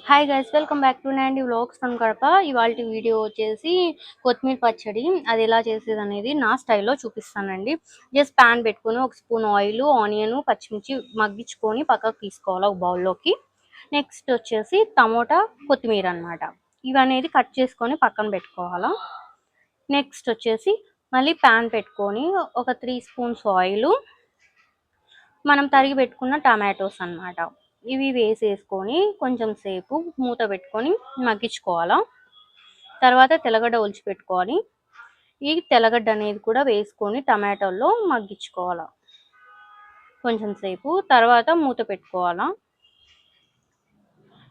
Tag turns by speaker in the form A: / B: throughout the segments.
A: Hi guys, welcome back to Nandi vlogs from Kadapa. ఇవాల్టి video వచ్చేసి కొత్తిమీర పచ్చడి అది ఎలా చేసేది అనేది నా స్టైల్లో చూపిస్తానండి. జస్ట్ ప్యాన్ పెట్టుకొని ఒక స్పూన్ ఆయిల్, ఆనియన్, పచ్చిమిర్చి మగ్గించుకొని పక్కకు తీసుకోవాలి ఒక బౌల్లోకి. నెక్స్ట్ వచ్చేసి టమోటా, కొత్తిమీర అనమాట. ఇవనేది కట్ చేసుకొని పక్కన పెట్టుకోవాలా. నెక్స్ట్ వచ్చేసి మళ్ళీ ప్యాన్ పెట్టుకొని ఒక 3 స్పూన్స్ ఆయిల్, మనం తరిగి పెట్టుకున్న టమాటోస్ అన్నమాట, ఇవి వేసేసుకొని కొంచెం సేపు మూత పెట్టుకొని మగ్గించుకోవాలా. తర్వాత తెల్లగడ్డ ఒలిచి పెట్టుకోవాలి. ఈ తెల్లగడ్డ అనేది కూడా వేసుకొని టమాటోలో మగ్గించుకోవాలా కొంచెం సేపు. తర్వాత మూత పెట్టుకోవాలా.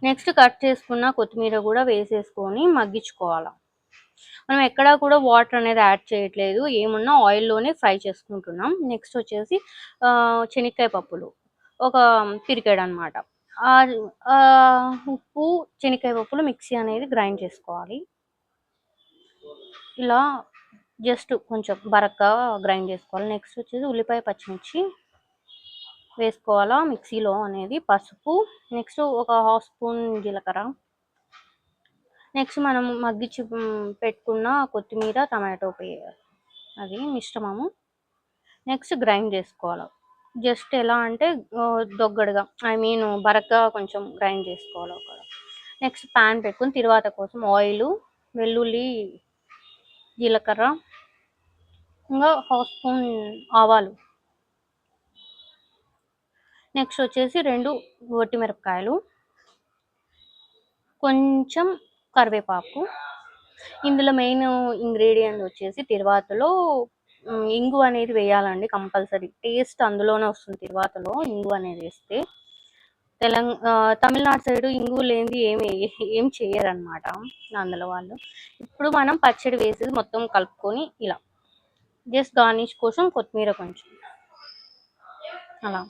A: నెక్స్ట్ కట్ చేసుకున్న కొత్తిమీర కూడా వేసేసుకొని మగ్గించుకోవాలా. మనం ఎక్కడా కూడా వాటర్ అనేది యాడ్ చేయట్లేదు, ఏమున్నా ఆయిల్లోనే ఫ్రై చేసుకుంటున్నాం. నెక్స్ట్ వచ్చేసి శనక్కాయ పప్పులు ఒక పిరికెడు అనమాట. ఉప్పు, శనక్కాయ పప్పులు మిక్సీ అనేది గ్రైండ్ చేసుకోవాలి. ఇలా జస్ట్ కొంచెం బరక్గా గ్రైండ్ చేసుకోవాలి. నెక్స్ట్ వచ్చేసి ఉల్లిపాయ, పచ్చిమిర్చి వేసుకోవాలా మిక్సీలో అనేది, పసుపు, నెక్స్ట్ ఒక 1/2 స్పూన్ జీలకర్ర, నెక్స్ట్ మనం మగ్గించి పెట్టుకున్న కొత్తిమీర, టమాటో అది మిశ్రమము నెక్స్ట్ గ్రైండ్ చేసుకోవాలి. జస్ట్ ఎలా అంటే దొగ్గడగా, బరక్గా కొంచెం గ్రైండ్ చేసుకోవాలి. నెక్స్ట్ ప్యాన్ పెట్టుకుని తిరువాత కోసం ఆయిల్, వెల్లుల్లి, జీలకర్ర, ఇంకా 1/2 స్పూన్ ఆవాలు, నెక్స్ట్ వచ్చేసి 2 ఒట్టిమిరపకాయలు, కొంచెం కరివేపాకు. ఇందులో మెయిన్ ఇంగ్రీడియంట్ వచ్చేసి తిరువాతలో ఇంగు అనేది వేయాలండి కంపల్సరీ. టేస్ట్ అందులోనే వస్తుంది తిరువాతలో ఇంగు అనేది వేస్తే. తమిళనాడు సైడు ఇంగు లేనిది ఏం చేయరనమాట అందులో వాళ్ళు. ఇప్పుడు మనం పచ్చడి వేసేది మొత్తం కలుపుకొని ఇలా జస్ట్ గార్నిష్ కోసం కొత్తిమీర కొంచెం అలా.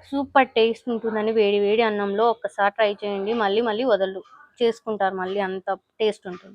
A: సూపర్ టేస్ట్ ఉంటుందని వేడి వేడి అన్నంలో ఒక్కసారి ట్రై చేయండి. మళ్ళీ మళ్ళీ వదలు చేసుకుంటారు, మళ్ళీ అంత టేస్ట్ ఉంటుంది.